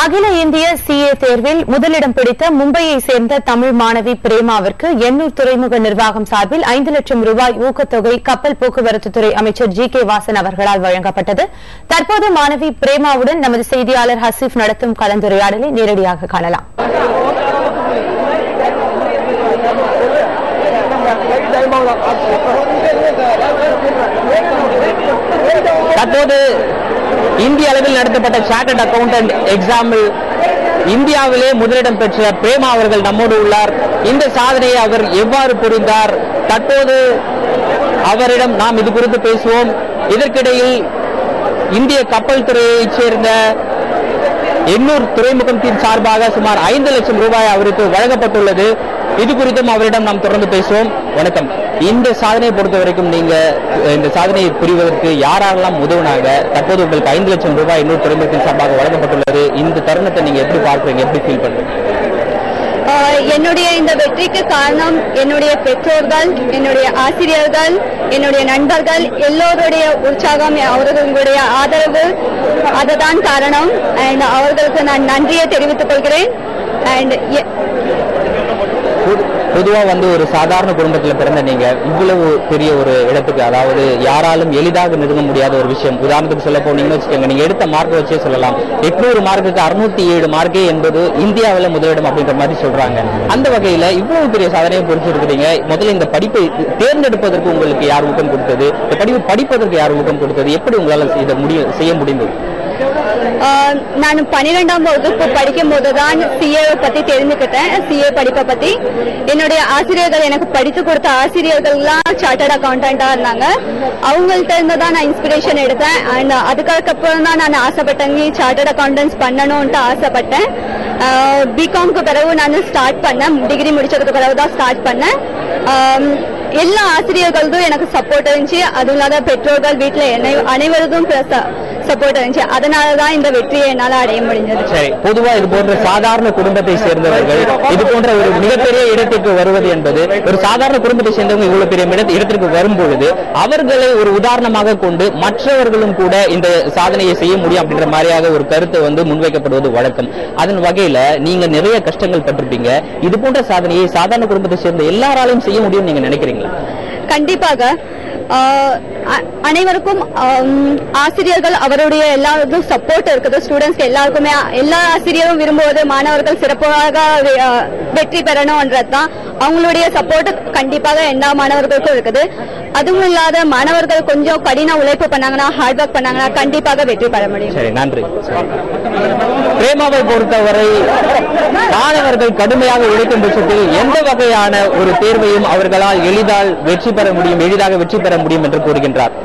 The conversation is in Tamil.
அகில இந்திய சிஏ தேர்வில் முதலிடம் பிடித்த மும்பையை சேர்ந்த தமிழ் மாணவி பிரேமாவிற்கு எண்ணூர் துறைமுக நிர்வாகம் சார்பில் 5 லட்சம் ரூபாய் ஊக்கத்தொகை கப்பல் போக்குவரத்துத்துறை அமைச்சர் ஜி.கே. வாசன் அவர்களால் வழங்கப்பட்டது. தற்போது மாணவி பிரேமாவுடன் நமது செய்தியாளர் ஹசீப் நடத்தும் கலந்துரையாடலை நேரடியாக காணலாம். தற்போது இந்திய அளவில் நடத்தப்பட்ட சார்ட்டர்ட் அக்கவுண்டன்ட் எக்ஸாமில் இந்தியாவிலே முதலிடம் பெற்ற பிரேமா அவர்கள் நம்மோடு உள்ளார். இந்த சாதனையை அவர் எவ்வாறு புரிந்தார், தற்போது அவரிடம் நாம் இது குறித்து பேசுவோம். இதற்கிடையில் இந்திய கப்பல் துறையைச் சேர்ந்த எண்ணூர் துறைமுகத்தின் சார்பாக சுமார் 5 லட்சம் ரூபாய் அவருக்கு வழங்கப்பட்டுள்ளது. இது குறித்தும் அவரிடம் நாம் தொடர்ந்து பேசுவோம். வணக்கம். இந்த சாதனையை பொறுத்த வரைக்கும் நீங்க இந்த சாதனையை புரிவதற்கு யாரெல்லாம் உதவுனாங்க? தற்போது உங்களுக்கு 5 லட்சம் ரூபாய் எண்ணூர் துறைமுகத்தின் சார்பாக வழங்கப்பட்டுள்ளது. இந்த தருணத்தை நீங்க எப்படி பார்க்குறீங்க, எப்படி ஃபீல் பண்றீங்க? என்னுடைய இந்த வெற்றிக்கு காரணம் என்னுடைய பெற்றோர்கள், என்னுடைய ஆசிரியர்கள், என்னுடைய நண்பர்கள், எல்லோருடைய உற்சாகம், அவர்களுடைய ஆதரவு, அதுதான் காரணம். அண்ட் அவர்களுக்கு நான் நன்றியை தெரிவித்துக் கொள்கிறேன். அண்ட் பொதுவா ஒரு சாதாரண குடும்பத்தில் பிறந்த நீங்க இவ்வளவு பெரிய ஒரு இடத்துக்கு, அதாவது யாராலும் எளிதாக நெருங்க முடியாத ஒரு விஷயம், உதாரணத்துக்கு சொல்ல போனீங்கன்னு வச்சுக்கோங்க, நீங்க எடுத்த மார்க் வச்சே சொல்லலாம். 800 மார்க்குக்கு 607 மார்க்கே என்பது இந்தியாவில் முதலிடம் அப்படின்ற மாதிரி சொல்றாங்க. அந்த வகையில இவ்வளவு பெரிய சாதனையை புரிஞ்சிருக்கிறீங்க. முதல்ல இந்த படிப்பை தேர்ந்தெடுப்பதற்கு உங்களுக்கு யார் ஊக்கம் கொடுத்தது? இந்த படிப்பு படிப்பதற்கு யார் ஊக்கம் கொடுத்தது? எப்படி உங்களால் செய்ய முடிந்தது? நான் 12ஆம் வகுப்பு படிக்கும் போதுதான் சிஏ பத்தி தெரிஞ்சுக்கிட்டேன். சிஏ படிப்பை பத்தி என்னுடைய ஆசிரியர்கள், எனக்கு படித்து கொடுத்த ஆசிரியர்கள்லாம் சார்ட்டர்ட் அக்கௌண்டண்டா இருந்தாங்க. அவங்கள்ட்ட இருந்து தான் நான் இன்ஸ்பிரேஷன் எடுத்தேன். அண்ட் அதுக்கப்புறம் தான் நான் ஆசைப்பட்டேன், சார்ட்டர்ட் அக்கௌண்டன்ஸ் பண்ணணும்ட்டு ஆசைப்பட்டேன். பிகாம்க்கு பிறகு நான் ஸ்டார்ட் பண்ணேன். டிகிரி முடிச்சதுக்கு பிறகு தான் ஸ்டார்ட் பண்ணேன். எல்லா ஆசிரியர்களுக்கும் எனக்கு சப்போர்ட் இருந்துச்சு. அதுவும் இல்லாத பெற்றோர்கள், வீட்டில் அனைவருக்கும் சப்போர்ட் இருந்துச்சு. அதனாலதான் இந்த வெற்றியை என்னால் அடைய முடிஞ்சது. சரி, பொதுவா இது போன்ற சாதாரண குடும்பத்தை சேர்ந்தவர்கள் இது போன்ற ஒரு மிகப்பெரிய இடத்திற்கு வருவது என்பது, ஒரு சாதாரண குடும்பத்தை சேர்ந்தவங்க இவ்வளவு பெரிய இடத்திற்கு வரும்பொழுது அவர்களை ஒரு உதாரணமாக கொண்டு மற்றவர்களும் கூட இந்த சாதனையை செய்ய முடியும் அப்படின்ற மாதிரியாக ஒரு கருத்து முன்வைக்கப்படுவது வழக்கம். அதன் வகையில நீங்க நிறைய கஷ்டங்கள் பட்டிருப்பீங்க. இது போன்ற சாதனையை சாதாரண குடும்பத்தை சேர்ந்த எல்லாராலையும் செய்ய முடியும் நீங்க நினைக்கிறீங்களா? கண்டிப்பாக. அனைவருக்கும் ஆசிரியர்கள் அவருடைய எல்லாருக்கும் சப்போர்ட் இருக்குது. ஸ்டூடெண்ட்ஸ்க்கு எல்லாருக்குமே எல்லா ஆசிரியரும் விரும்புவது மாணவர்கள் சிறப்பாக வெற்றி பெறணும்ன்றதுதான். அவங்களுடைய சப்போர்ட் கண்டிப்பாக எல்லா மாணவர்களுக்கும் இருக்குது. அதுவும் இல்லாத மாணவர்கள் கொஞ்சம் கடின உழைப்பு பண்ணாங்கன்னா, ஹார்ட் ஒர்க் பண்ணாங்கன்னா கண்டிப்பாக வெற்றி பெற முடியும். சரி, நன்றி. பிரேமாவை பொறுத்தவரை மாணவர்கள் கடுமையாக உழைக்கும் பட்சத்தில் எந்த வகையான ஒரு தேர்வையும் அவர்களால் எளிதாக வெற்றி பெற முடியும் என்று கூறுகின்றார்.